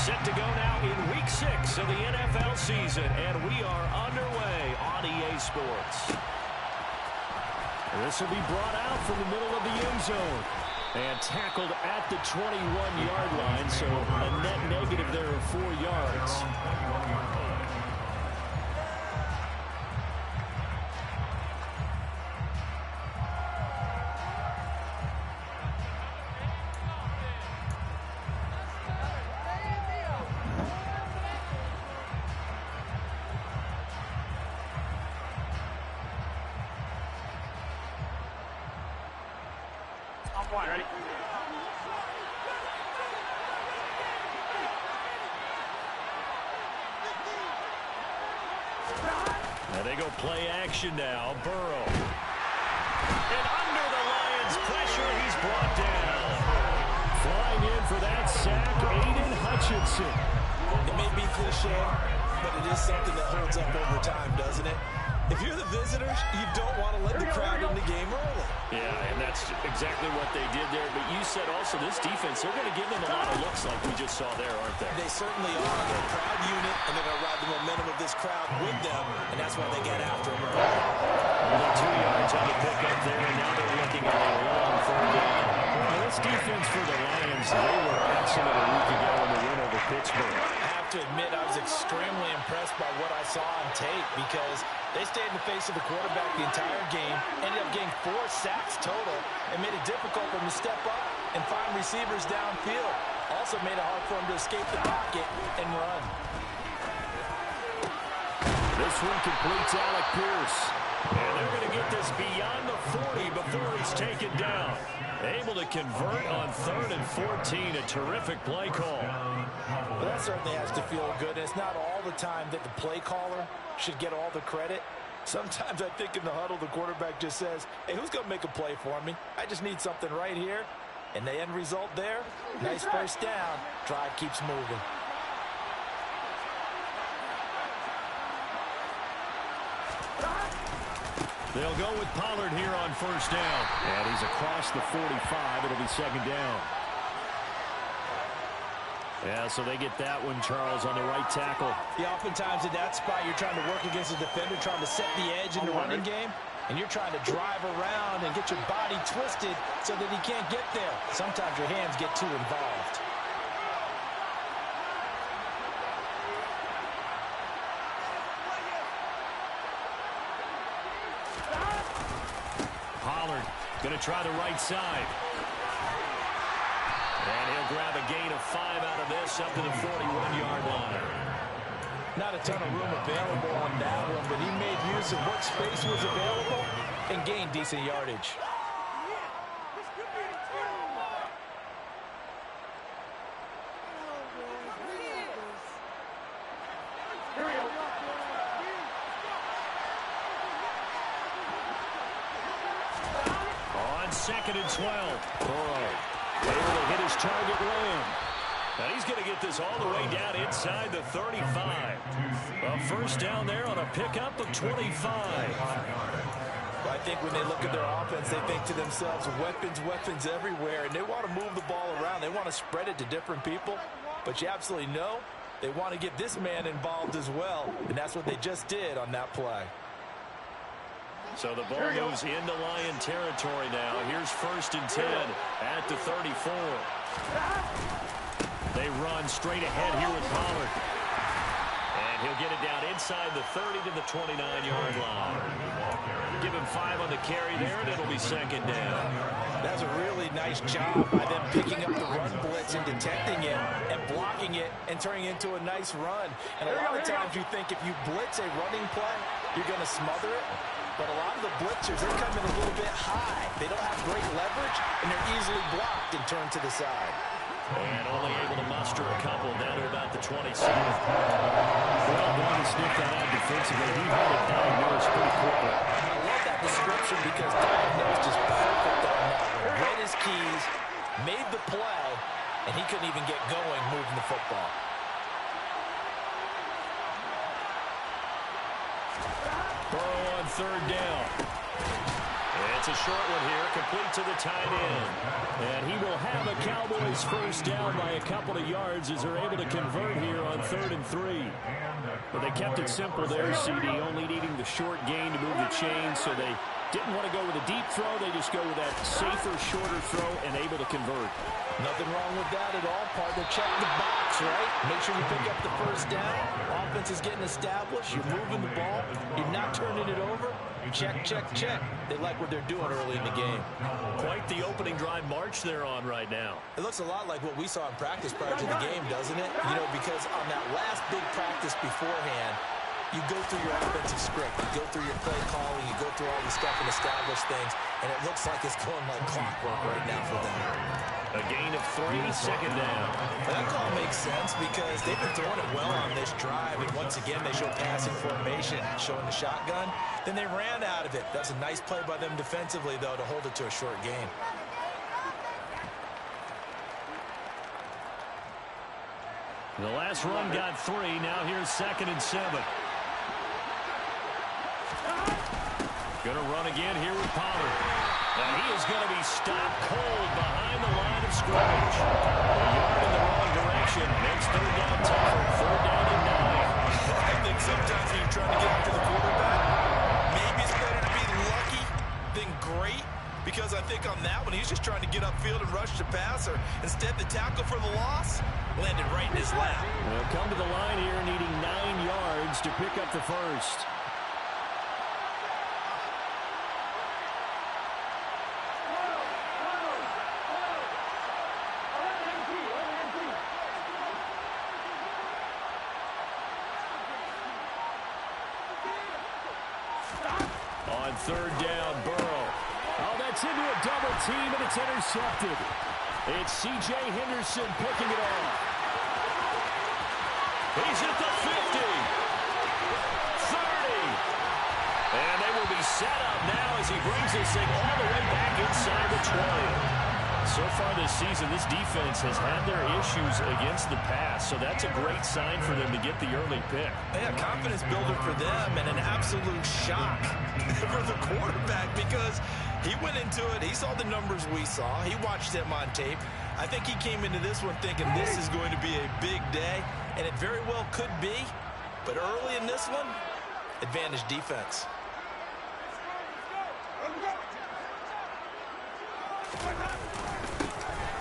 Set to go now in Week 6 of the NFL season, and we are underway on EA Sports. This will be brought out from the middle of the end zone and tackled at the 21-yard line, so a net negative there of 4 yards. Ready? And they go play action now. Burrow. And under the Lions' pressure, he's brought down. Flying in for that sack, Aiden Hutchinson. It may be cliche, but it is something that holds up over time, doesn't it? If you're the visitors, you don't want to let the crowd in the game early. Yeah, and that's exactly what they did there. But you said also this defense, they're going to give them a lot of looks like we just saw there, aren't they? They certainly are. They're a proud unit, and they're going to ride the momentum of this crowd with them, and that's why they get after them early. Only 2 yards on the pickup there, and now they're looking at a long third down. Well, this defense for the Lions, they were excellent a week ago in the win over Pittsburgh. I have to admit, I was extremely impressed by what I saw on tape because they stayed in the face of the quarterback the entire game, ended up getting 4 sacks total, and made it difficult for him to step up and find receivers downfield. Also made it hard for him to escape the pocket and run. This one completes Alec Pierce. And they're going to get this beyond the 40 before he's taken down. Able to convert on 3rd and 14. A terrific play call. Well, that certainly has to feel good. And it's not all the time that the play caller should get all the credit. Sometimes I think in the huddle, the quarterback just says, hey, who's going to make a play for me? I just need something right here. And the end result there, nice first down. Drive keeps moving. They'll go with Pollard here on first down. And he's across the 45. It'll be second down. Yeah, so they get that one, Charles, on the right tackle. Yeah, oftentimes in that spot, you're trying to work against a defender, trying to set the edge in the running game, and you're trying to drive around and get your body twisted so that he can't get there. Sometimes your hands get too involved. Pollard going to try the right side. And he'll grab a gain of 5 out of this up to the 41-yard line. Not a ton of room available on that one, but he made use of what space was available and gained decent yardage. On 2nd and 12. Burrow able to hit his target Lamb. And he's going to get this all the way down inside the 35. A first down there on a pickup of 25. Well, I think when they look at their offense, they think to themselves, weapons, weapons everywhere, and they want to move the ball around. They want to spread it to different people. But you absolutely know they want to get this man involved as well, and that's what they just did on that play. So the ball goes into Lion territory now. Here's 1st and 10 at the 34. They run straight ahead here with Pollard. And he'll get it down inside the 30 to the 29-yard line. Give him 5 on the carry there, and it'll be second down. That's a really nice job by them picking up the run blitz and detecting it and blocking it and turning it into a nice run. And a lot of times you think if you blitz a running play, you're going to smother it. But a lot of the blitzers, they're coming a little bit high. They don't have great leverage, and they're easily blocked and turned to the side. And only able to muster a couple down to about the 27. Well done to sniff that out defensively. He had it diagnosed pretty quickly. I love that description because diagnosed is perfect on that one. Read his keys, made the play, and he couldn't even get going moving the football. Burrow on 3rd down. It's a short one here, complete to the tight end. And he will have a Cowboys first down by a couple of yards as they're able to convert here on 3rd and 3. But they kept it simple there, CD, only needing the short gain to move the chains, so they didn't want to go with a deep throw. They just go with that safer, shorter throw and able to convert. Nothing wrong with that at all, partner. Check the box, right? Make sure you pick up the first down. Offense is getting established. You're moving the ball. You're not turning it over. Check, check, check. They like what they're doing early in the game. Quite the opening drive march they're on right now. It looks a lot like what we saw in practice prior to the game, doesn't it? You know, because on that last big practice beforehand, you go through your offensive script, you go through your play calling, you go through all the stuff and establish things, and it looks like it's going like clockwork right now for them. A gain of 3, second down. That call makes sense because they've been throwing it well on this drive, and once again they show passing formation, showing the shotgun. Then they ran out of it. That's a nice play by them defensively, though, to hold it to a short gain. The last run got 3. Now here's 2nd and 7. Going to run again here with Pollard. And he is going to be stopped cold behind the line of scrimmage. A yard in the wrong direction. Makes 3rd down tougher. 3rd down and 9. I think sometimes when you're trying to get after the quarterback, maybe it's better to be lucky than great. Because I think on that one, he's just trying to get upfield and rush the passer. Instead, the tackle for the loss landed right in his lap. Well, come to the line here needing 9 yards to pick up the first. On 3rd down, Burrow. Oh, that's into a double team, and it's intercepted. It's C.J. Henderson picking it off. He's at the 50. 30. And they will be set up now as he brings this thing all the way back inside the 20. So far this season, this defense has had their issues against the pass, so that's a great sign for them to get the early pick. Yeah, confidence builder for them and an absolute shock for the quarterback because he went into it. He saw the numbers we saw. He watched them on tape. I think he came into this one thinking this is going to be a big day, and it very well could be. But early in this one, advantage defense.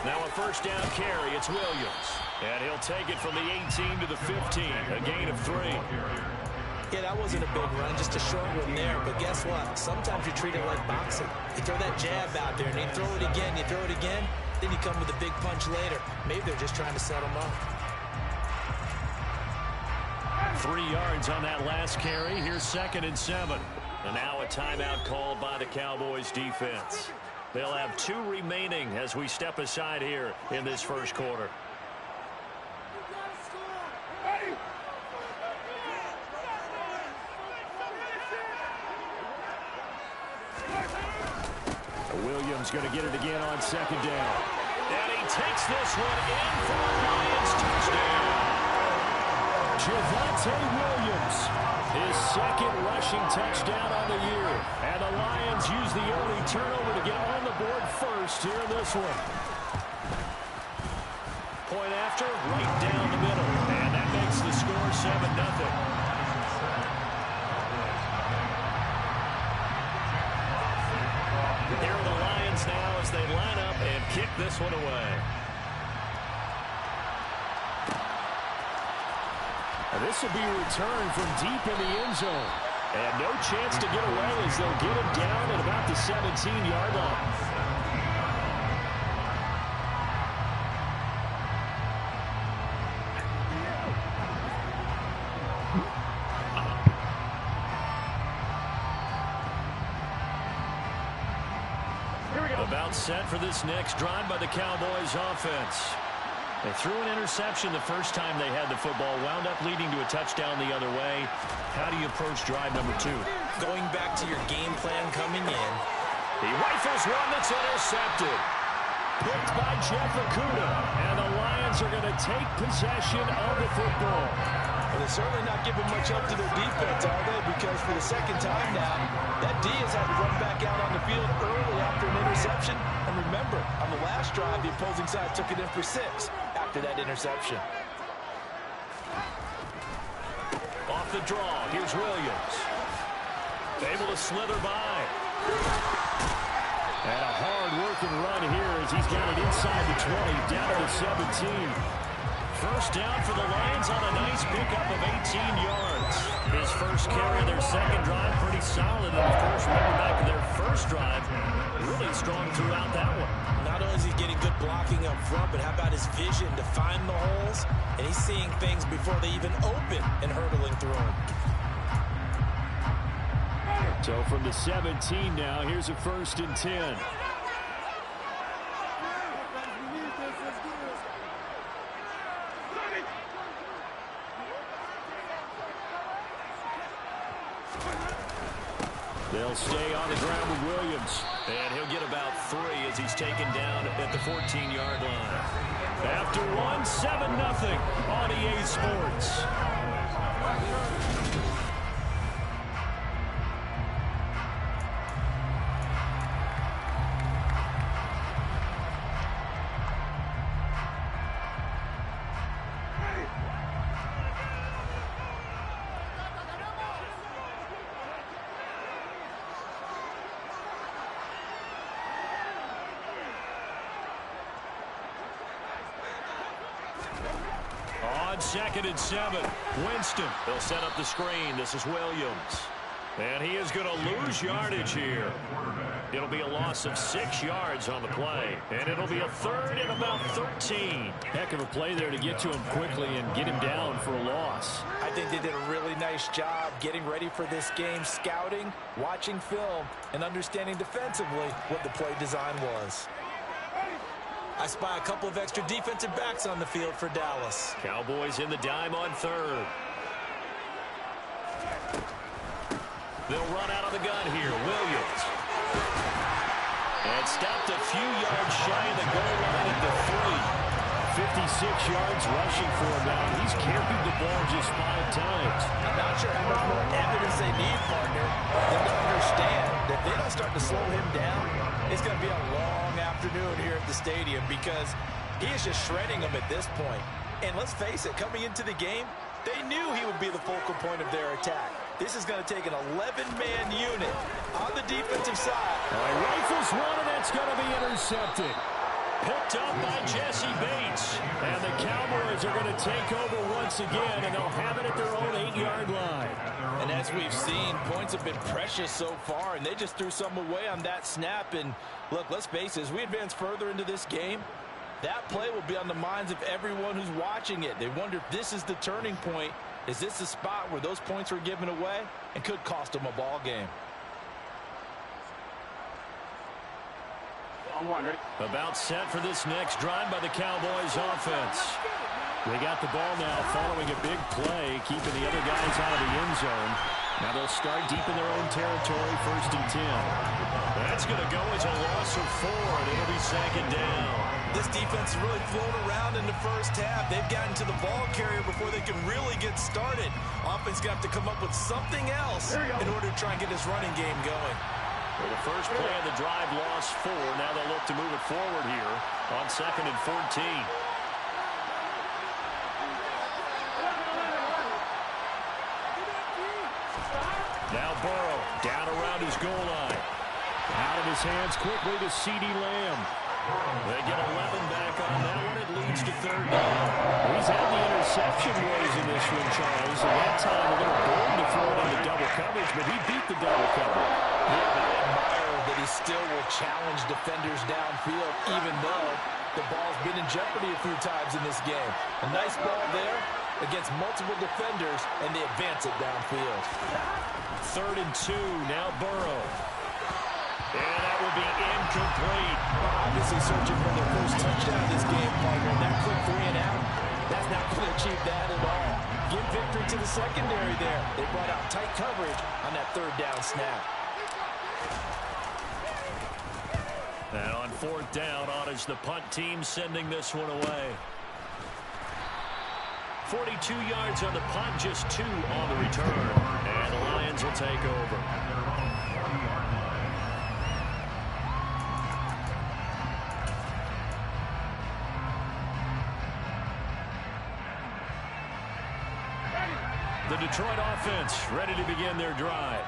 Now a first down carry. It's Williams. And he'll take it from the 18 to the 15. A gain of 3. Yeah, that wasn't a big run, just a short one there. But guess what? Sometimes you treat it like boxing. You throw that jab out there, and you throw it again, then you come with a big punch later. Maybe they're just trying to set them up. 3 yards on that last carry. Here's 2nd and 7. And now a timeout called by the Cowboys defense. They'll have 2 remaining as we step aside here in this first quarter. Williams going to get it again on 2nd down. And he takes this one in for a Lions touchdown. Javonte Williams, his 2nd rushing touchdown on the year. And the Lions use the early turnover to get on the board first here in this one. Point after, right down the middle. And that makes the score 7-0. Here are the Lions now as they line up and kick this one away. And this will be a return from deep in the end zone. And no chance to get away as they'll get him down at about the 17-yard line. About set for this next drive by the Cowboys offense. They threw an interception the first time they had the football, wound up leading to a touchdown the other way. How do you approach drive number 2? Going back to your game plan coming in. He rifles one that's intercepted. Picked by Jeff Okudah. And the Lions are going to take possession of the football. Well, they're certainly not giving much help to their defense, are they? Because for the second time now, that D has had to run back out on the field early after an interception. And remember, on the last drive, the opposing side took it in for 6 after that interception. Off the draw, here's Williams. Able to slither by. And a hard-working run here as he's got it inside the 20, down to the 17. First down for the Lions on a nice pickup of 18 yards. His first carry of their second drive, pretty solid. And, of course, remember back in their first drive, really strong throughout that one. Not only is he getting good blocking up front, but how about his vision to find the holes? And he's seeing things before they even open and hurdling through them. So from the 17 now, here's a 1st and 10. They'll stay on the ground with Williams. And he'll get about 3 as he's taken down at the 14-yard line. After one, 7-0 on EA Sports. On 2nd and 7, Winston. They'll set up the screen. This is Williams. And he is going to lose yardage here. It'll be a loss of 6 yards on the play. And it'll be a 3rd and about 13. Heck of a play there to get to him quickly and get him down for a loss. I think they did a really nice job getting ready for this game, scouting, watching film, and understanding defensively what the play design was. I spy a couple of extra defensive backs on the field for Dallas. Cowboys in the dime on 3rd. They'll run out of the gun here. Williams. And stopped a few yards shy of the goal line at the 3. 56 yards rushing for him now. He's carried the ball just 5 times. I'm not sure how much more evidence they need, partner, than to understand that if they don't start to slow him down, it's going to be a long afternoon here at the stadium because he is just shredding them at this point. And let's face it, coming into the game, they knew he would be the focal point of their attack. This is going to take an 11-man unit on the defensive side. Rifles one, and that's going to be intercepted. Picked up by Jesse Bates. And the Cowboys are going to take over once again, and they'll have it at their own 8-yard line. And as we've seen, points have been precious so far, and they just threw some away on that snap. And look, let's face it, as we advance further into this game, that play will be on the minds of everyone who's watching it. They wonder if this is the turning point. Is this the spot where those points were given away and could cost them a ball game? About set for this next drive by the Cowboys offense. They got the ball now following a big play, keeping the other guys out of the end zone. Now they'll start deep in their own territory, 1st and 10. That's going to go as a loss of 4, and it'll be 2nd down. This defense has really flown around in the first half. They've gotten to the ball carrier before they can really get started. Offense going to have to come up with something else in order to try and get this running game going. Well, the first play of the drive lost 4. Now they'll look to move it forward here on 2nd and 14. Now Burrow down around his goal line. Out of his hands quickly to CeeDee Lamb. They get 11 back on that one. It leads to 3rd down. He's had the interception ways in this one, Charles. And that time a little bold to throw it into double coverage, but he beat the double coverage. Yeah, I admire that he still will challenge defenders downfield, even though the ball's been in jeopardy a few times in this game. A nice ball there against multiple defenders, and they advance it downfield. 3rd and 2, now Burrow. And that will be incomplete. Obviously searching for their first touchdown in this game, partner. And that quick 3 and out, that's not going to achieve that at all. Give victory to the secondary there. They brought out tight coverage on that 3rd down snap. And on 4th down, on is the punt team sending this one away. 42 yards on the punt, just 2 on the return. And the Lions will take over. The Detroit offense ready to begin their drive.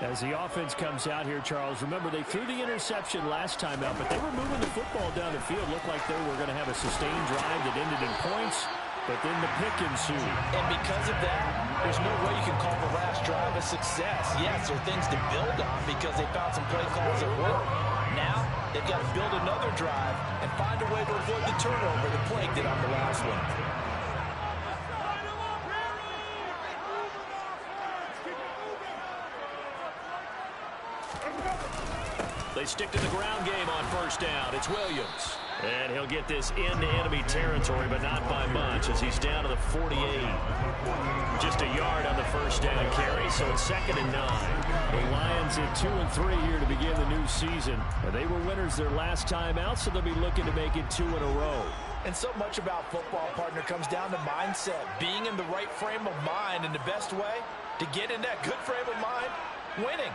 As the offense comes out here, Charles, remember they threw the interception last time out, but they were moving the football down the field. Looked like they were going to have a sustained drive that ended in points, but then the pick ensued. And because of that, there's no way you can call the last drive a success. Yes, there are things to build on because they found some play calls that work. Now, they've got to build another drive and find a way to avoid the turnover that plagued it on the last one. They stick to the ground game on first down. It's Williams. And he'll get this into enemy territory, but not by much as he's down to the 48. Just a yard on the first down carry, so it's 2nd and 9. The Lions at 2 and 3 here to begin the new season. They were winners their last time out, so they'll be looking to make it 2 in a row. And so much about football, partner, comes down to mindset. Being in the right frame of mind, and the best way to get in that good frame of mind, winning.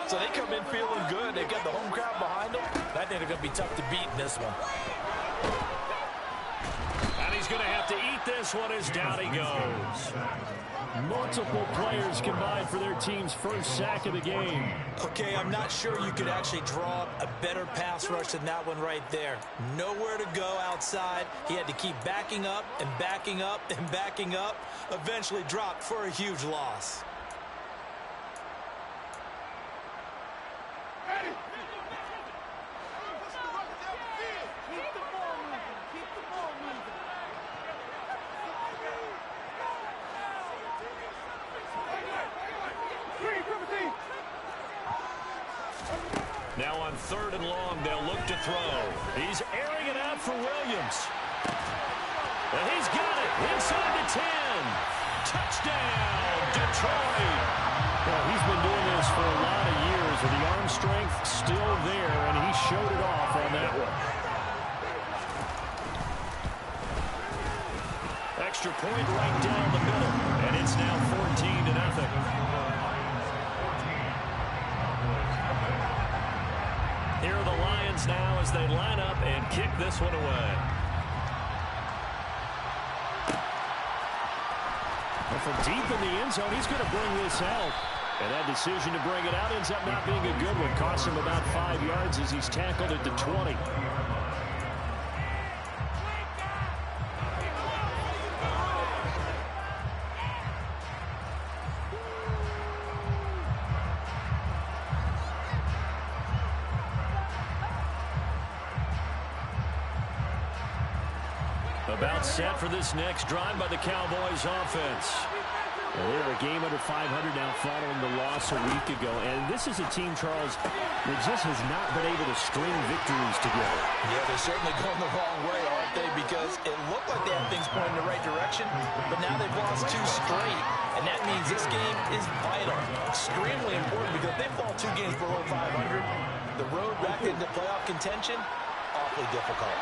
So they come in feeling good. They've got the home crowd behind them. I think they're going to be tough to beat in this one. And he's going to have to eat this one as down he goes. Multiple players combined for their team's first sack of the game. Okay, I'm not sure you could actually draw a better pass rush than that one right there. Nowhere to go outside. He had to keep backing up and backing up and backing up. Eventually dropped for a huge loss. Now on 3rd and long, they'll look to throw. He's airing it out for Williams. And he's got it inside the 10. Touchdown, Detroit. Well, he's been doing this for a lot of years, with the arm strength still there, and he showed it off on that one. Extra point right down the middle, and it's now 14-0. Here are the Lions now as they line up and kick this one away. And from deep in the end zone, he's going to bring this out. And that decision to bring it out ends up not being a good one. Costs him about 5 yards as he's tackled at the 20. About set for this next drive by the Cowboys offense. Well, they're a game under 500 now following the loss a week ago. And this is a team, Charles, that just has not been able to string victories together. Yeah, they're certainly going the wrong way, aren't they? Because it looked like they had things pointing in the right direction, but now they've lost 2 straight. And that means this game is vital, extremely important, because if they fall 2 games below 500, the road back into playoff contention, awfully difficult.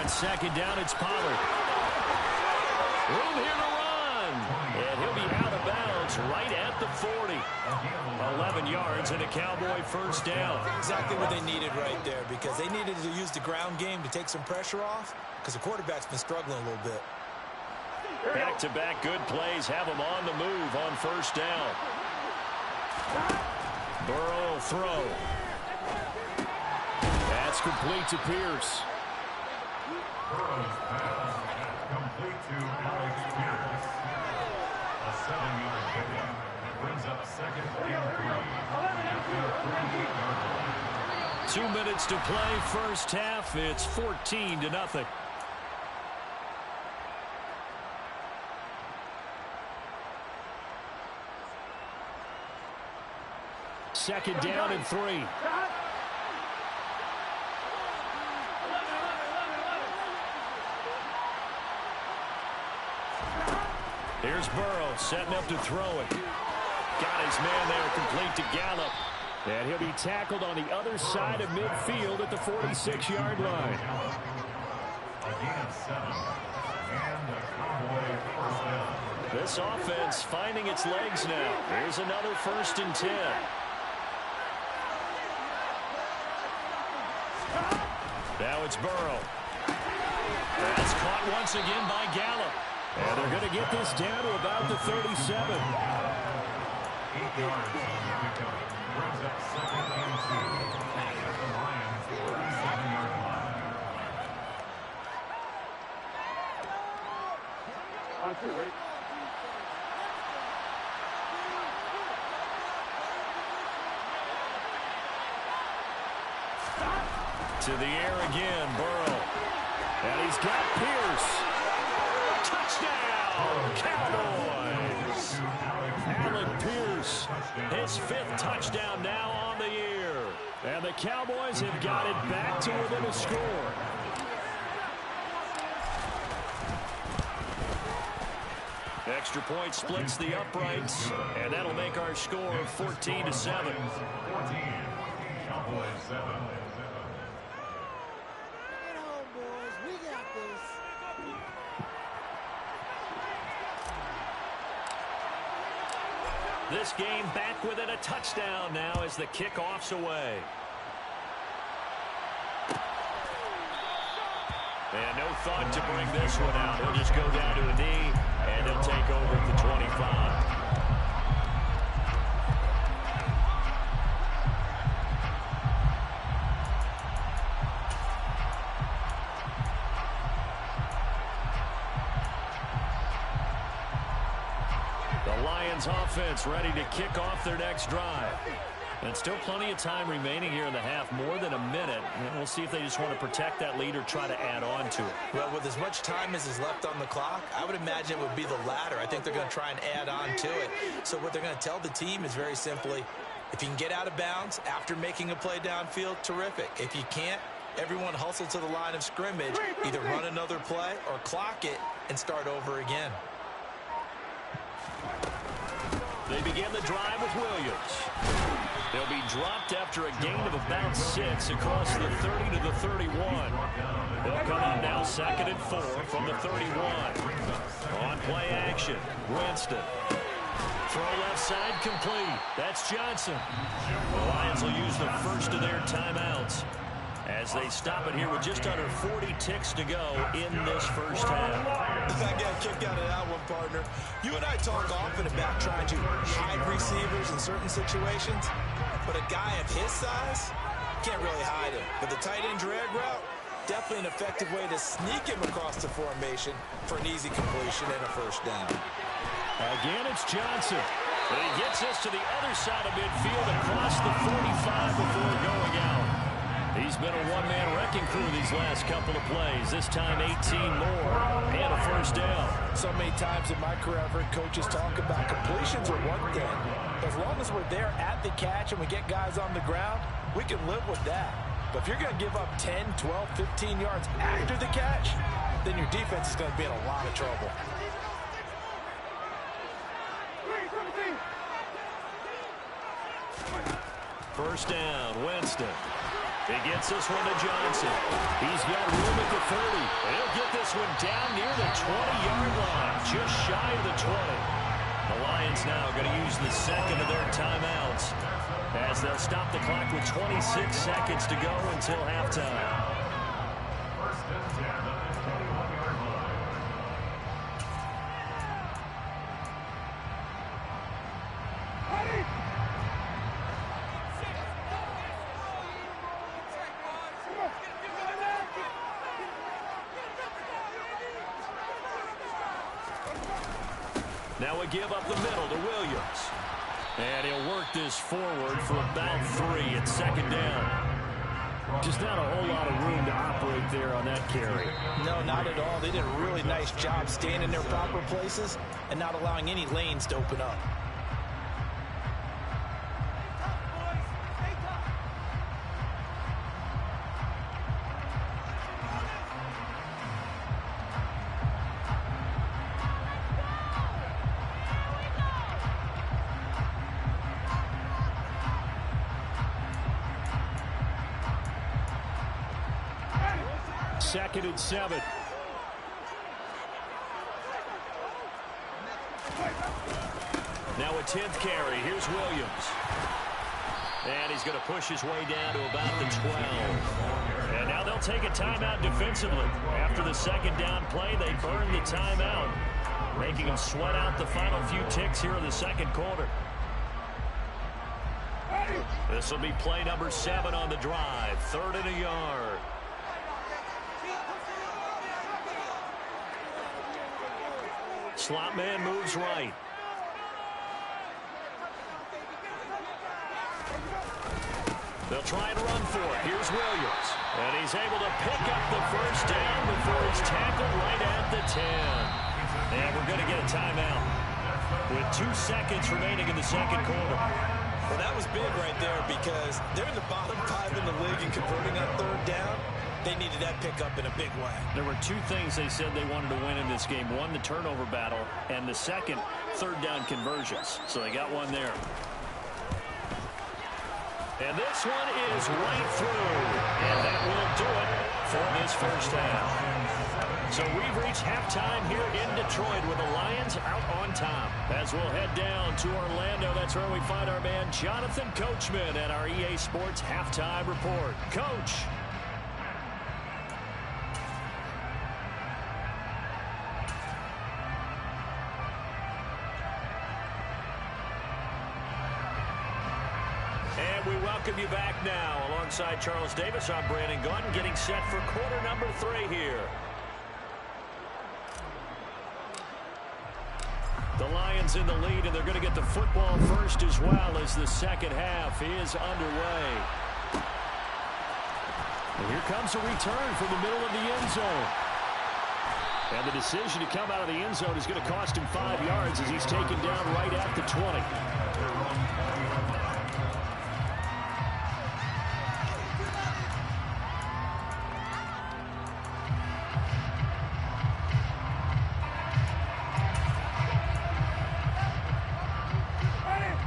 On 2nd down, it's Pollard. Room here to run. And he'll be out of bounds right at the 40. 11 yards and a Cowboy first down. Exactly what they needed right there, because they needed to use the ground game to take some pressure off, because the quarterback's been struggling a little bit. Back-to-back good plays have him on the move on first down. Burrow will throw. That's complete to Pierce. Complete to Alex Pierce. A 7-yard pickup. Brings up 2nd and 3. 2 minutes to play first half. It's 14-0. Second down and 3. Here's Burrow setting up to throw it. Got his man there, complete to Gallup. And he'll be tackled on the other side of midfield at the 46-yard line. gain of 7. And a Cowboy first down. This offense finding its legs now. Here's another 1st and 10. Now it's Burrow. That's caught once again by Gallup. And they're going to get this down to about the 37. 8 yards on the pickup. Brings up 2nd and 2. At the Lions' 37-yard line. On 2, right? To the air again, Burrow. And he's got Pierce. Touchdown, Cowboys. Alec Pierce, his 5th touchdown now on the year. And the Cowboys have got it back to within a score. Extra point splits the uprights, and that'll make our score 14-7. 14. Cowboys 7. This game back within a touchdown now as the kickoff's away. And no thought to bring this one out. He'll just go down to a knee, and he'll take over at the 25. The Lions offense ready to kick off their next drive. And still plenty of time remaining here in the half, more than a minute. And we'll see if they just want to protect that lead or try to add on to it. Well, with as much time as is left on the clock, I would imagine it would be the latter. I think they're going to try and add on to it. So what they're going to tell the team is very simply, if you can get out of bounds after making a play downfield, terrific. If you can't, everyone hustle to the line of scrimmage, either run another play or clock it and start over again. They begin the drive with Williams. They'll be dropped after a gain of about 6 across the 30 to the 31. They'll come out now 2nd and 4 from the 31. On play action, Winston. Throw left side complete. That's Johnson. The Lions will use the first of their timeouts as they stop it here with just under 40 ticks to go in this first half. I got a kick out of that one, partner. You and I talk often about trying to hide receivers in certain situations, but a guy of his size can't really hide him. But the tight end drag route, definitely an effective way to sneak him across the formation for an easy completion and a first down. Again, it's Johnson. And he gets this to the other side of midfield across the 45 before going out. He's been a one-man wrecking crew these last couple of plays. This time 18 more and a first down. So many times in my career I've heard coaches talk about completions are one thing. As long as we're there at the catch and we get guys on the ground, we can live with that. But if you're going to give up 10, 12, 15 yards after the catch, then your defense is going to be in a lot of trouble. First down, Winston. He gets this one to Johnson. He's got room at the 30. And he'll get this one down near the 20-yard line, just shy of the 20. The Lions now going to use the second of their timeouts as they'll stop the clock with 26 seconds to go until halftime. First and 10 at the 21-yard line. Now we give up the middle to Williams. And he'll work this forward for about 3 at 2nd down. Just not a whole lot of room to operate there on that carry. No, not at all. They did a really nice job staying in their proper places and not allowing any lanes to open up. Second and 7. Now a 10th carry. Here's Williams. And he's going to push his way down to about the 12. And now they'll take a timeout defensively. After the second down play, they burn the timeout, making them sweat out the final few ticks here in the second quarter. This will be play number 7 on the drive. 3rd and a yard. Slot man moves right. They'll try and run for it. Here's Williams. And he's able to pick up the first down before he's tackled right at the 10. And we're going to get a timeout with 2 seconds remaining in the second quarter. Well, that was big right there because they're in the bottom 5 in the league and converting on 3rd down. They needed that pickup in a big way. There were 2 things they said they wanted to win in this game. One, the turnover battle, and the second, 3rd down conversions. So they got one there. And this one is right through. And that will do it for this first half. So we've reached halftime here in Detroit with the Lions out on top. As we'll head down to Orlando, that's where we find our man Jonathan Coachman at our EA Sports Halftime Report. Coach. We welcome you back now. Alongside Charles Davis, I'm Brandon Gunn, getting set for quarter number 3 here. The Lions in the lead, and they're going to get the football first as well as the second half is underway. And here comes a return from the middle of the end zone. And the decision to come out of the end zone is going to cost him 5 yards as he's taken down right at the 20.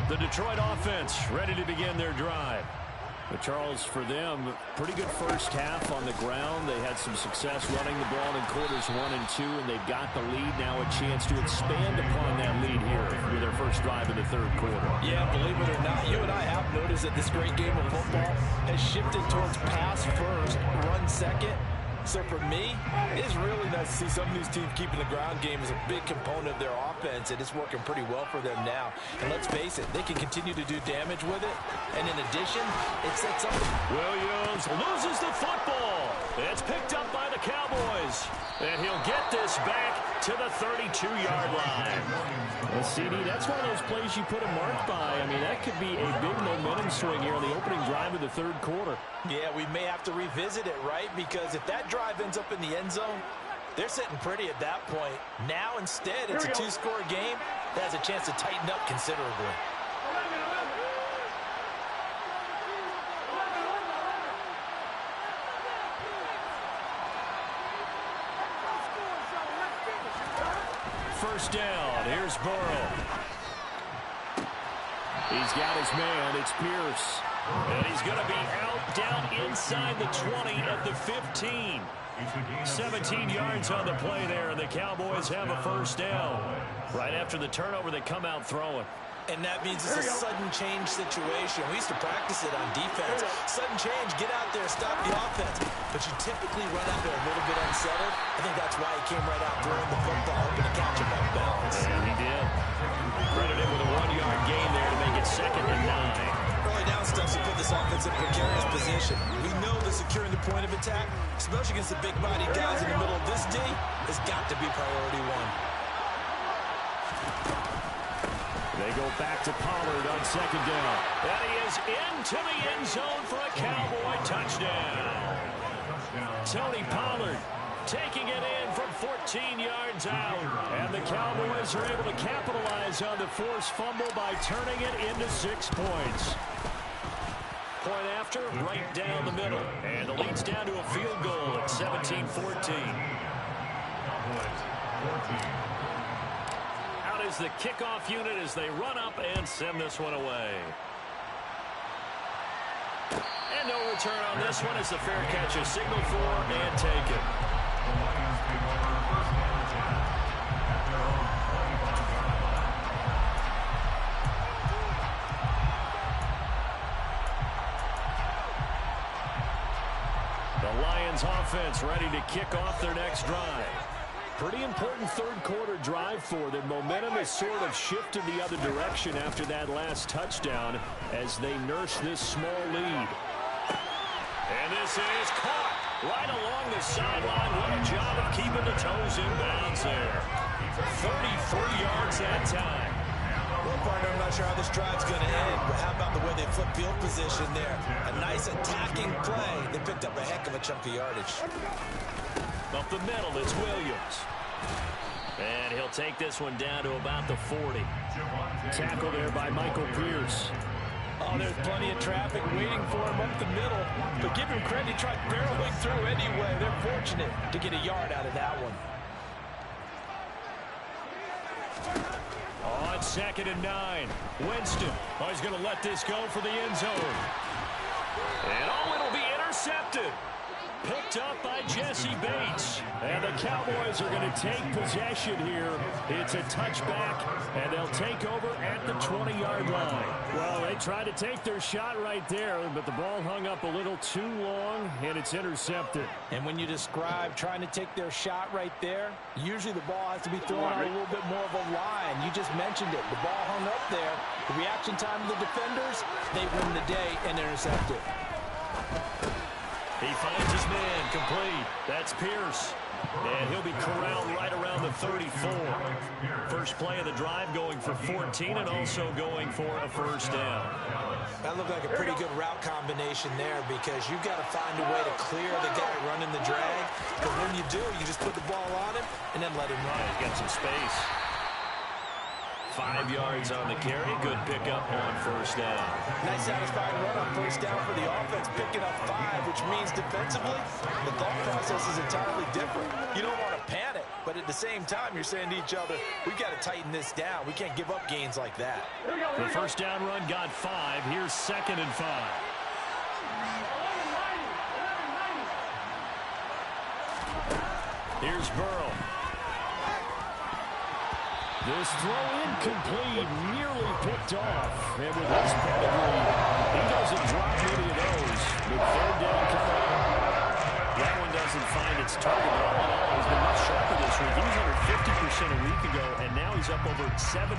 The Detroit offense ready to begin their drive. But Charles, for them, pretty good first half on the ground. They had some success running the ball in quarters 1 and 2, and they've got the lead now, a chance to expand upon that lead here with their first drive in the 3rd quarter. Yeah, believe it or not, you and I have noticed that this great game of football has shifted towards pass first, run second. So for me, it's really nice to see some of these teams keeping the ground game as a big component of their offense, and it's working pretty well for them now. And let's face it, they can continue to do damage with it. And in addition, it sets up. Williams loses the football. It's picked up by the Cowboys. And he'll get this back to the 32-yard line. Well, CD, that's one of those plays you put a mark by. I mean, that could be a big momentum swing here on the opening drive of the 3rd quarter. Yeah, we may have to revisit it, right? Because if that drive ends up in the end zone, they're sitting pretty at that point. Now, instead, it's a 2-score game that has a chance to tighten up considerably. First down. Here's Burrow. He's got his man. It's Pierce. And he's going to be out down inside the 20 at the 15. 17 yards on the play there, and the Cowboys have a first down. Right after the turnover, they come out throwing. And that means it's a sudden change situation. We used to practice it on defense. Sudden change, get out there, stop the offense. But you typically run out there a little bit unsettled. I think that's why he came right out throwing the football, hoping to catch him off balance. And he did. Credited with a 1-yard gain there to make it 2nd and 9. Early down stuff to put this offense in a precarious position. We know that securing the point of attack, especially against the big-bodied guys in the middle of this D, has got to be priority 1. They go back to Pollard on 2nd down. And he is into the end zone for a Cowboy touchdown. Tony Pollard taking it in from 14 yards out. And the Cowboys are able to capitalize on the forced fumble by turning it into 6 points. Point after, right down the middle. And the lead's down to a field goal at 17-14. Out is the kickoff unit as they run up and send this one away. And no return on this one as the fair catch is signaled for and taken. The Lions offense ready to kick off their next drive. Pretty important third quarter drive for them. Momentum has sort of shifted the other direction after that last touchdown as they nurse this small lead. And this is caught right along the sideline. What a job of keeping the toes in bounds there. 33 yards that time. Well, partner, I'm not sure how this drive's going to end, but how about the way they flip field position there? A nice attacking play. They picked up a heck of a chunk of yardage. Up the middle, it's Williams. And he'll take this one down to about the 40. Tackle there by Michael Pierce. Oh, there's plenty of traffic waiting for him up the middle. But give him credit, he tried barreling through anyway. They're fortunate to get a yard out of that one. On 2nd and 9, Winston. Oh, he's going to let this go for the end zone. And oh, it'll be intercepted. Picked up by Jesse Bates. And the Cowboys are going to take possession here. It's a touchback, and they'll take over at the 20-yard line. Well, they tried to take their shot right there, but the ball hung up a little too long, and it's intercepted. And when you describe trying to take their shot right there, usually the ball has to be thrown on a little bit more of a line. You just mentioned it. The ball hung up there. The reaction time of the defenders, they win the day and intercept it. He finds his man complete. That's Pierce. And he'll be corralled right around the 34. First play of the drive going for 14 and also going for a first down. That looked like a pretty good route combination there because you've got to find a way to clear the guy running the drag. But when you do, you just put the ball on him and then let him run. He's got some space. 5 yards on the carry. Good pickup on first down. Nice satisfying run on first down for the offense, picking up 5, which means defensively, the thought process is entirely different. You don't want to panic, but at the same time, you're saying to each other, we've got to tighten this down. We can't give up gains like that. The first down run got 5. Here's 2nd and 5. Here's Burrow. This throw incomplete, nearly picked off. And with his pedigree, he doesn't drop any of those. But third down coming up. That one doesn't find its target. He's been much sharper this week. He was under 50% a week ago, and now he's up over 70%.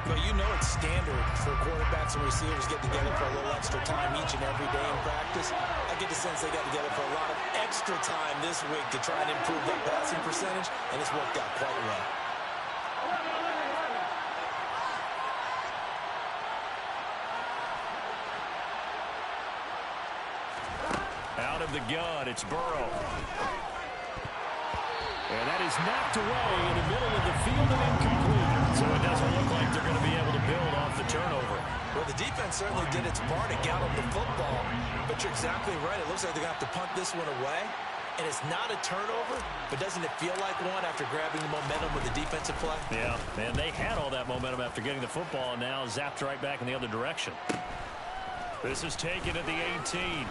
But you know it's standard for quarterbacks and receivers get together for a little extra time each and every day in practice. I get the sense they got together for a lot of extra time this week to try and improve that passing percentage, and it's worked out quite well. Out of the gun, it's Burrow. And that is knocked away in the middle of the field and incomplete. So it doesn't look like they're going to be able to build off the turnover. Well, the defense certainly did its part to gallop the football. But you're exactly right. It looks like they're going to have to punt this one away. And it's not a turnover, but doesn't it feel like one after grabbing the momentum with the defensive play? Yeah, and they had all that momentum after getting the football, and now zapped right back in the other direction. This is taken at the 18.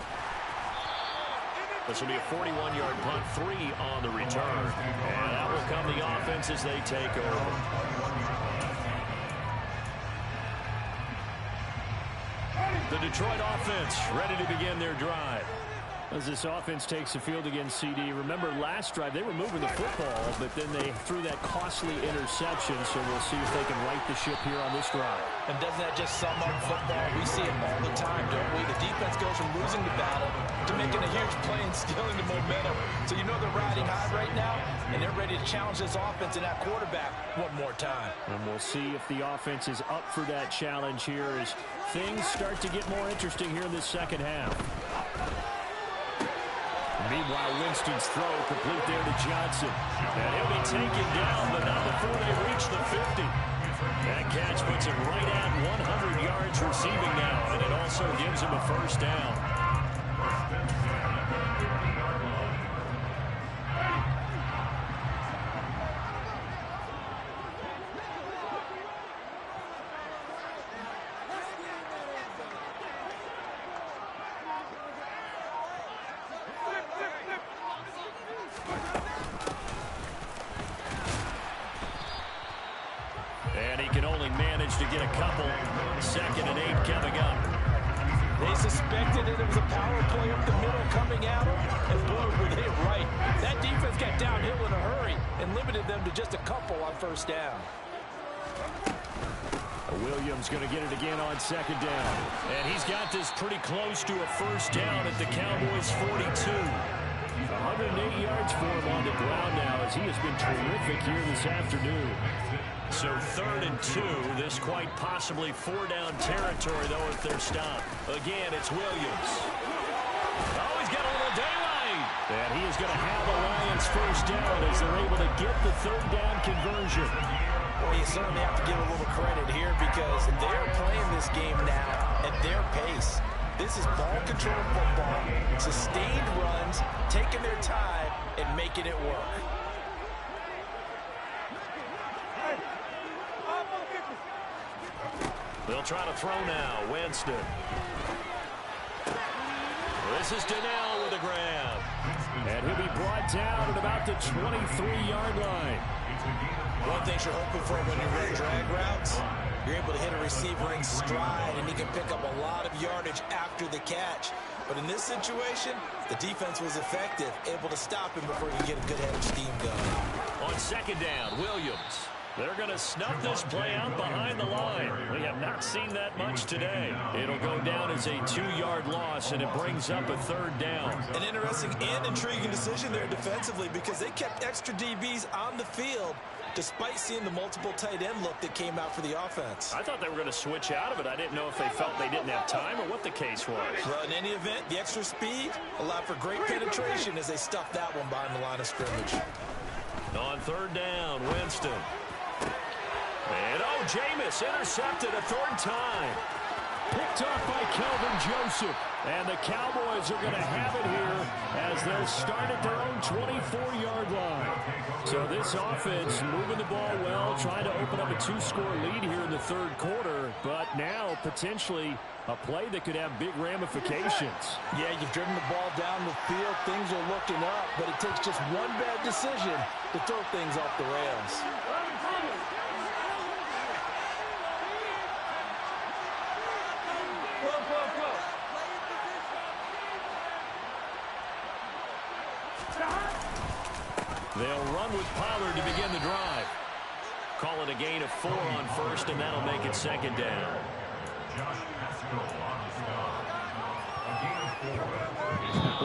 This will be a 41-yard punt, 3 on the return. And that will come the offense as they take over. The Detroit offense ready to begin their drive. As this offense takes the field against CD. Remember, last drive, they were moving the football, but then they threw that costly interception, so we'll see if they can right the ship here on this drive. And doesn't that just sum up football? We see it all the time, don't we? The defense goes from losing the battle to making a huge play and stealing the momentum. So you know they're riding high right now, and they're ready to challenge this offense and that quarterback one more time. And we'll see if the offense is up for that challenge here as things start to get more interesting here in this second half. Meanwhile, Winston's throw complete there to Johnson. And he'll be taken down, but not before they reach the 50. That catch puts him right at 100 yards receiving now, and it also gives him a first down. And he can only manage to get a couple. 2nd and 8 coming up. They suspected it was a power play up the middle coming at them, and boy, were they right. That defense got downhill in a hurry and limited them to just a couple on first down. Williams going to get it again on second down. And he's got this pretty close to a first down at the Cowboys' 42. 180 yards for him on the ground now as he has been terrific here this afternoon. So 3rd and 2. This quite possibly 4-down territory, though, if they're stopped. Again, it's Williams. Oh, he's got a little daylight. And he is going to have the Lions first down as they're able to get the 3rd down conversion. Well, you certainly have to give a little credit here because they're playing this game now at their pace. This is ball control football, sustained runs, taking their time and making it work. They'll try to throw now. Winston. This is Donnell with a grab. And he'll be brought down at about the 23-yard line. One thing you're hoping for when you run drag routes, you're able to hit a receiver in stride, and he can pick up a lot of yardage after the catch. But in this situation, the defense was effective, able to stop him before he could get a good head of steam going. On second down, Williams. They're going to snuff this play out behind the line. We have not seen that much today. It'll go down as a 2-yard loss, and it brings up a 3rd down. An interesting and intriguing decision there defensively because they kept extra DBs on the field despite seeing the multiple tight end look that came out for the offense. I thought they were going to switch out of it. I didn't know if they felt they didn't have time or what the case was. Well, in any event, the extra speed allowed for great penetration as they stuffed that one behind the line of scrimmage. On 3rd down, Winston. And, Jameis intercepted a 3rd time. Picked off by Kelvin Joseph. And the Cowboys are going to have it here as they'll start at their own 24-yard line. So this offense moving the ball well, trying to open up a 2-score lead here in the 3rd quarter. But now potentially a play that could have big ramifications. Yeah, you've driven the ball down the field. Things are looking up, but it takes just one bad decision to throw things off the rails. They'll run with Pollard to begin the drive. Call it a gain of 4 on first, and that'll make it 2nd down.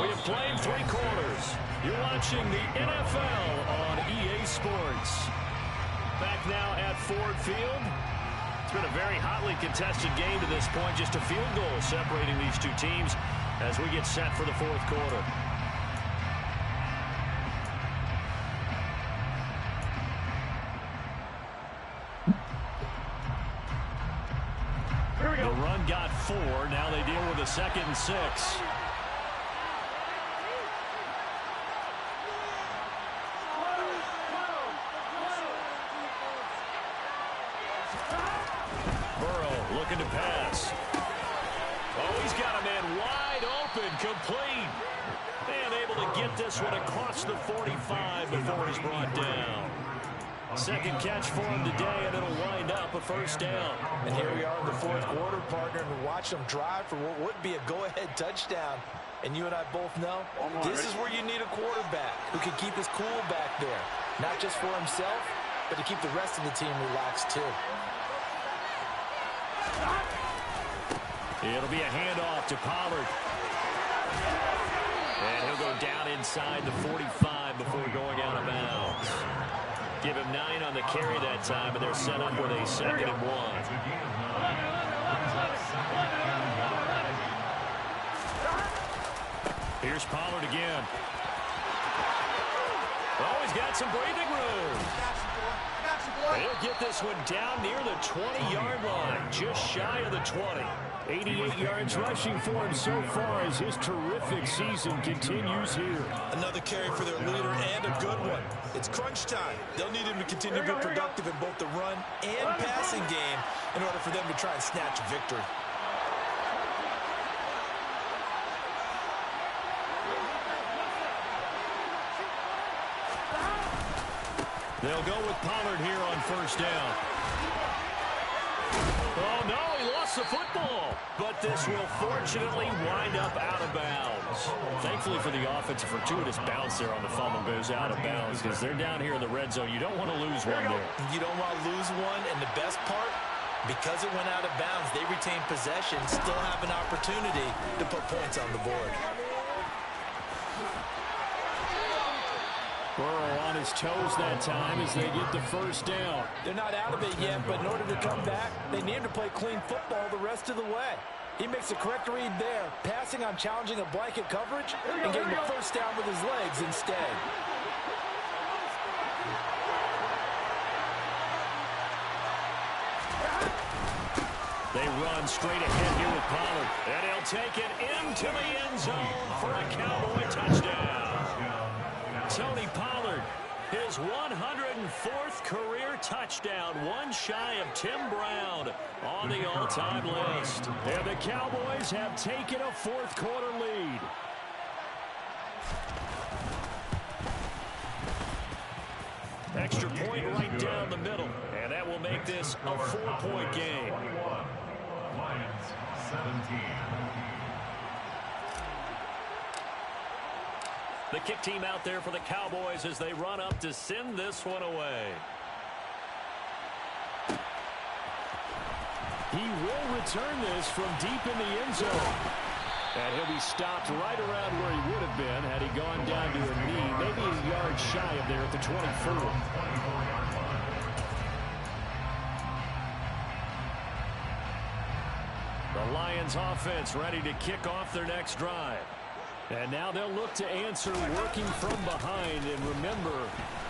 We have played 3 quarters. You're watching the NFL on EA Sports. Back now at Ford Field. It's been a very hotly contested game to this point. Just a field goal separating these two teams as we get set for the 4th quarter. The run got 4. Now they deal with a 2nd and 6. Burrow looking to pass. Oh, he's got a man wide open, complete. And able to get this one across the 45 before he's brought down. 2nd catch for him today, and it'll wind up a 1st down. And here we are in the 4th quarter, partner, and watch them drive for what would be a go-ahead touchdown. And you and I both know this is where you need a quarterback who can keep his cool back there. Not just for himself, but to keep the rest of the team relaxed, too. It'll be a handoff to Pollard. And he'll go down inside the 45 before going out of bounds. Give him 9 on the carry that time, and they're set up with a 2nd and 1. Here's Pollard again. Oh, he's got some breathing room. He'll get this one down near the 20-yard line, just shy of the 20. 88 yards rushing for him so far as his terrific season continues here. Another carry for their leader and a good one. It's crunch time. They'll need him to continue to be productive in both the run and passing game in order for them to try and snatch a victory. They'll go with Pollard here on 1st down. Oh, no, he lost across the football. But this will fortunately wind up out of bounds. Thankfully for the offense, a fortuitous bounce there on the fumble goes out of bounds because they're down here in the red zone. You don't want to lose one there. You don't want to lose one, and the best part, because it went out of bounds, they retain possession, still have an opportunity to put points on the board. Burrow on his toes that time as they get the first down. They're not out of it yet, but in order to come back, they need to play clean football the rest of the way. He makes a correct read there, passing on challenging a blanket coverage and getting the first down with his legs instead. They run straight ahead here with Pollard. And he'll take it into the end zone for a Cowboy touchdown. Tony Pollard, his 104th career touchdown, one shy of Tim Brown on the all-time list. And the Cowboys have taken a fourth-quarter lead. Extra point right down the middle, and that will make this a 4-point game. Lions 17. The kick team out there for the Cowboys as they run up to send this one away. He will return this from deep in the end zone. And he'll be stopped right around where he would have been had he gone down to a knee, maybe a yard shy of there at the 24. The Lions offense ready to kick off their next drive. And now they'll look to answer working from behind. And remember,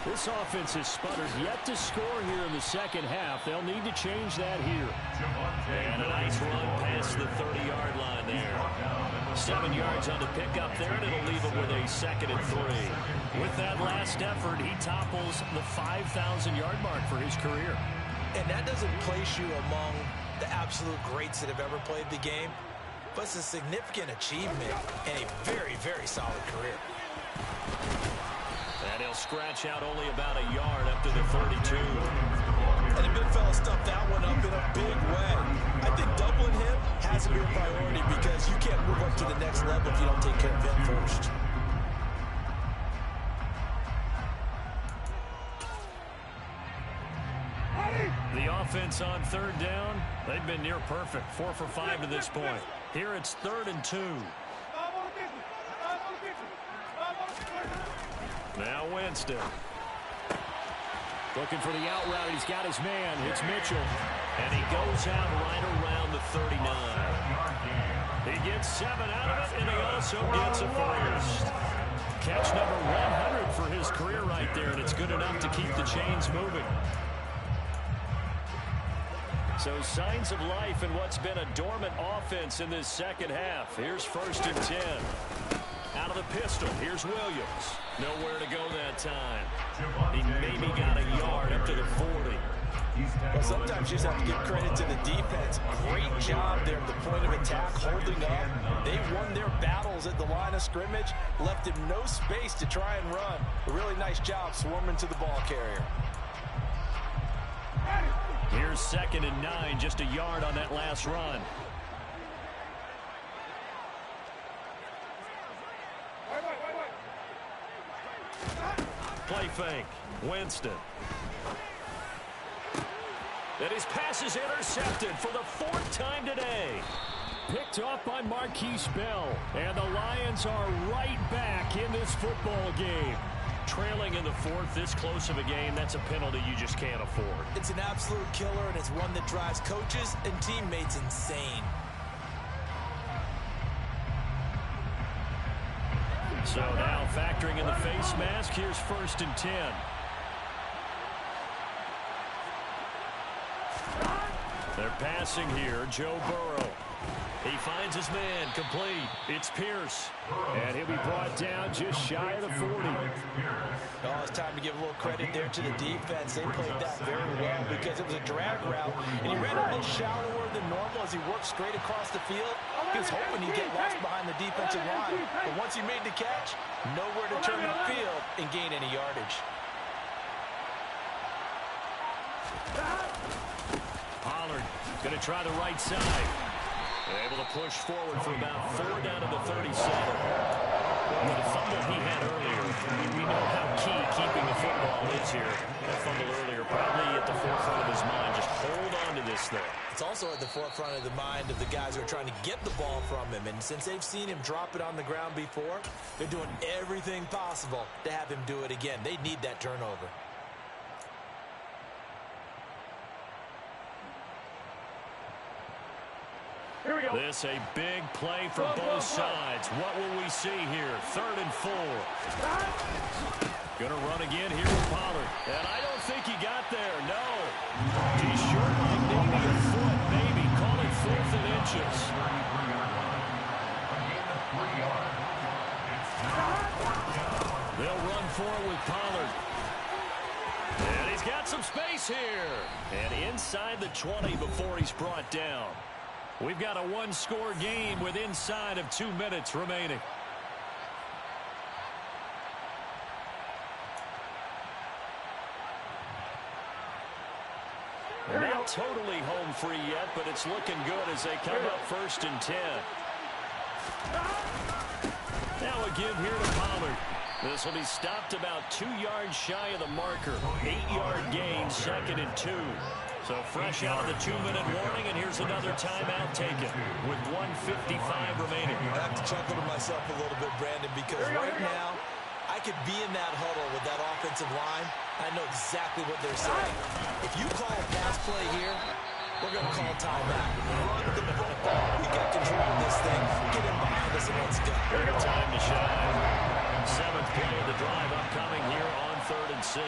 this offense has sputtered yet to score here in the second half. They'll need to change that here. And a nice run past the 30-yard line there. 7 yards on the pickup there, and it'll leave him with a 2nd and 3. With that last effort, he topples the 5,000-yard mark for his career. And that doesn't place you among the absolute greats that have ever played the game, but it's a significant achievement and a very, very solid career. And he'll scratch out only about a yard up to the 32. And the big fella stuffed that one up in a big way. I think doubling him has to be a priority because you can't move up to the next level if you don't take care of him first. The offense on 3rd down, they've been near perfect. 4 for 5 to this point. Here it's 3rd and 2. Now Winston. Looking for the out route. He's got his man. It's Mitchell. And he goes out right around the 39. He gets 7 out of it, and he also gets a first. Catch number 100 for his career right there, and it's good enough to keep the chains moving. So signs of life in what's been a dormant offense in this second half. Here's 1st and 10. Out of the pistol, here's Williams. Nowhere to go that time. He maybe got a yard up to the 40. Well, sometimes you just have to give credit to the defense. Great job there at the point of attack, holding up. They won their battles at the line of scrimmage, left him no space to try and run. A really nice job swarming to the ball carrier. Here's 2nd and 9, just a yard on that last run. Play fake. Winston. And his pass is intercepted for the 4th time today. Picked off by Marquise Bell. And the Lions are right back in this football game. Trailing in the 4th, this close of a game, that's a penalty you just can't afford. It's an absolute killer, and it's one that drives coaches and teammates insane. So now factoring in the face mask, here's 1st and 10. They're passing here, Joe Burrow. He finds his man, complete. It's Pierce. And he'll be brought down just shy of the 40. Oh, it's time to give a little credit there to the defense. They played that very well because it was a drag route, and he ran a little shallower than normal as he worked straight across the field. He was hoping he'd get lost behind the defensive line, but once he made the catch, nowhere to turn the field and gain any yardage. Pollard Going to try the right side. Able to push forward for about 4 down to the 37. Well, the fumble he had earlier, we know how key keeping the football is here. That fumble earlier probably at the forefront of his mind. Just hold on to this thing. It's also at the forefront of the mind of the guys who are trying to get the ball from him. And since they've seen him drop it on the ground before, they're doing everything possible to have him do it again. They need that turnover. This a big play for both sides. What will we see here? 3rd and 4. Going to run again here with Pollard. And I don't think he got there. No. He's short like maybe a foot. Maybe. Call it 4th and inches. They'll run for it with Pollard. And he's got some space here. And inside the 20 before he's brought down. We've got a one-score game with inside of 2 minutes remaining. They're not totally home free yet, but it's looking good as they come up 1st and 10. Now again here to Pollard. This will be stopped about 2 yards shy of the marker. 8-yard gain, 2nd and 2. So fresh out of the 2-minute warning, and here's another timeout taken with 1:55 remaining. I have to chuckle to myself a little bit, Brandon, because right now I could be in that huddle with that offensive line. I know exactly what they're saying. If you call a pass play here, we're going to call timeout. Run the football. We got control of this thing. Get him behind us and let's go. Time to shine. 7th play of the drive upcoming here on 3rd and 6.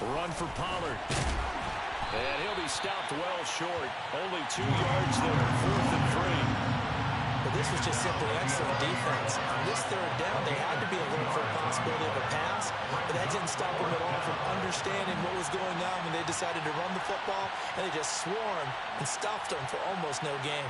Run for Pollard. And he'll be stopped well short. Only 2 yards there. 4th and 3. But this was just simply excellent defense. On this 3rd down, they had to be alert for a possibility of a pass, but that didn't stop them at all from understanding what was going on when they decided to run the football, and they just swarmed and stopped them for almost no gain.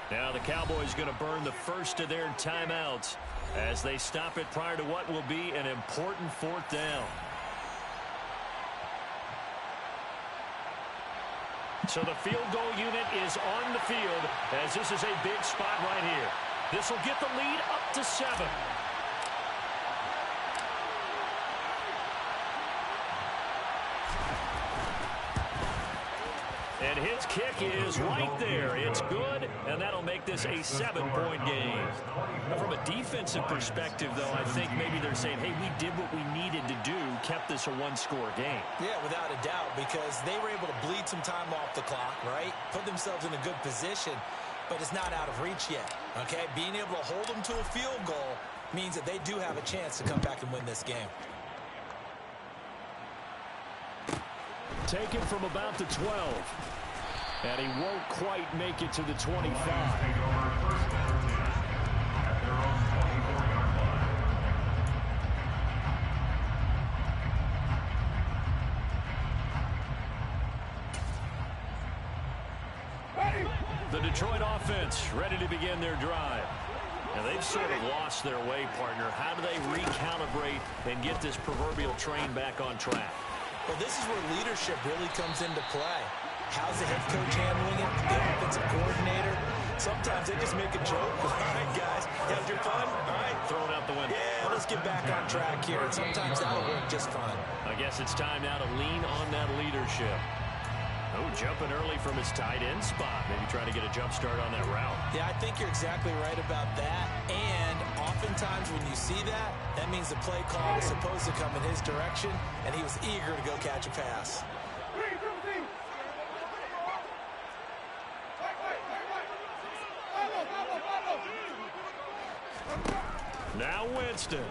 Now the Cowboys going to burn the first of their timeouts as they stop it prior to what will be an important 4th down. So the field goal unit is on the field as this is a big spot right here. This will get the lead up to 7. And his kick is right there. It's good, and that'll make this a 7-point game. From a defensive perspective, though, I think maybe they're saying, hey, we did what we needed to do, kept this a one-score game. Yeah, without a doubt, because they were able to bleed some time off the clock, right? Put themselves in a good position, but it's not out of reach yet, okay? Being able to hold them to a field goal means that they do have a chance to come back and win this game. Taken from about the 12. And he won't quite make it to the 25. The Detroit offense ready to begin their drive. Now they've sort of lost their way, partner. How do they recalibrate and get this proverbial train back on track? Well, this is where leadership really comes into play. How's the head coach handling it? The offensive coordinator? Sometimes they just make a joke. All right, guys, you had your fun? All right. Throw it out the window. Yeah, let's get back on track here. And sometimes that'll work just fine. I guess it's time now to lean on that leadership. Oh, jumping early from his tight end spot. Maybe trying to get a jump start on that route. Yeah, I think you're exactly right about that. And oftentimes when you see that, that means the play call was supposed to come in his direction, and he was eager to go catch a pass. Now Winston.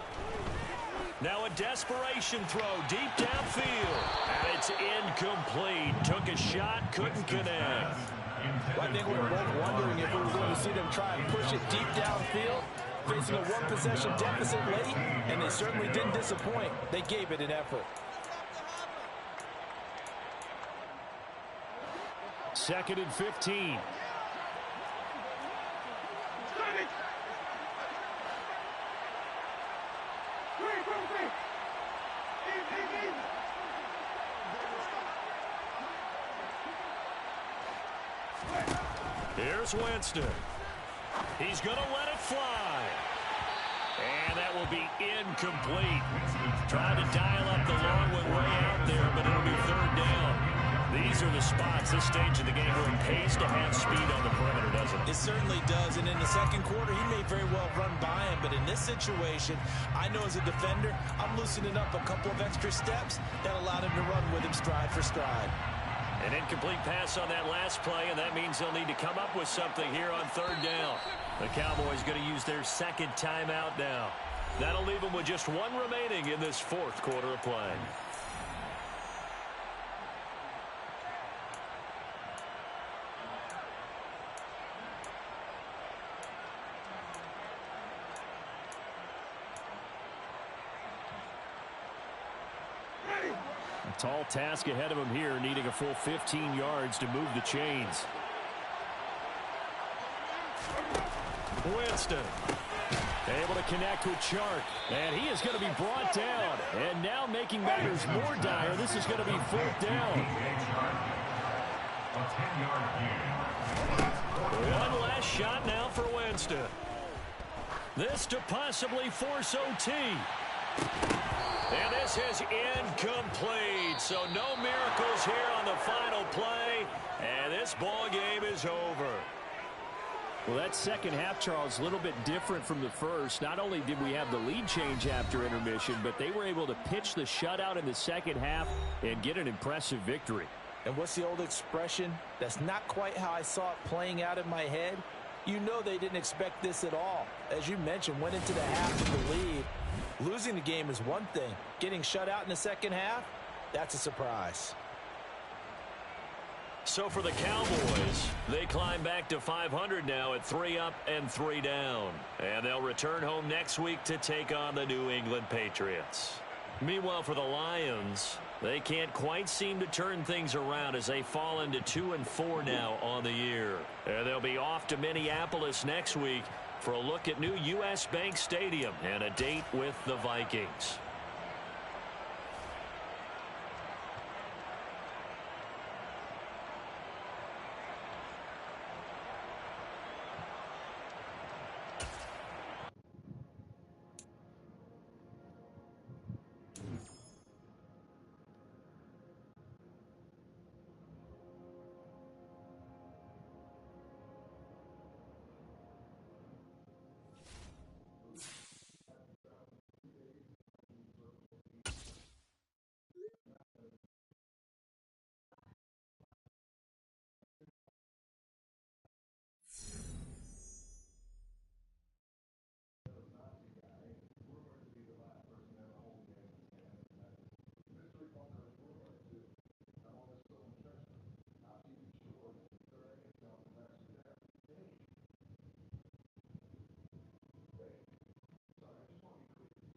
Now a desperation throw deep downfield. And it's incomplete. Took a shot, couldn't connect. I think we were both wondering if we were going to see them try and push it deep downfield, facing a one-possession deficit late, and they certainly didn't disappoint. They gave it an effort. Second and 15. Here's Winston. He's going to let it fly. And that will be incomplete. Trying to dial up the long one way out there, but it'll be third down. These are the spots, this stage of the game, where it pays to have speed on the perimeter, doesn't it? It certainly does, and in the second quarter, he may very well run by him, but in this situation, I know as a defender, I'm loosening up a couple of extra steps that allowed him to run with him stride for stride. An incomplete pass on that last play, and that means they'll need to come up with something here on third down. The Cowboys going to use their second timeout now. That'll leave them with just one remaining in this fourth quarter of play. Tall task ahead of him here, needing a full 15 yards to move the chains. Winston able to connect with Chark, and he is going to be brought down. And now making matters more dire, this is going to be fourth down. One last shot now for Winston. This to possibly force OT. And this is incomplete, so no miracles here on the final play, and this ball game is over. Well, that second half, Charles, a little bit different from the first. Not only did we have the lead change after intermission, but they were able to pitch the shutout in the second half and get an impressive victory. And what's the old expression? That's not quite how I saw it playing out in my head. You know they didn't expect this at all. As you mentioned, went into the half with the lead. Losing the game is one thing. Getting shut out in the second half, that's a surprise. So for the Cowboys, they climb back to 500 now at 3 up and 3 down. And they'll return home next week to take on the New England Patriots. Meanwhile, for the Lions, they can't quite seem to turn things around as they fall into 2-4 now on the year. And they'll be off to Minneapolis next week for a look at new U.S. Bank Stadium and a date with the Vikings.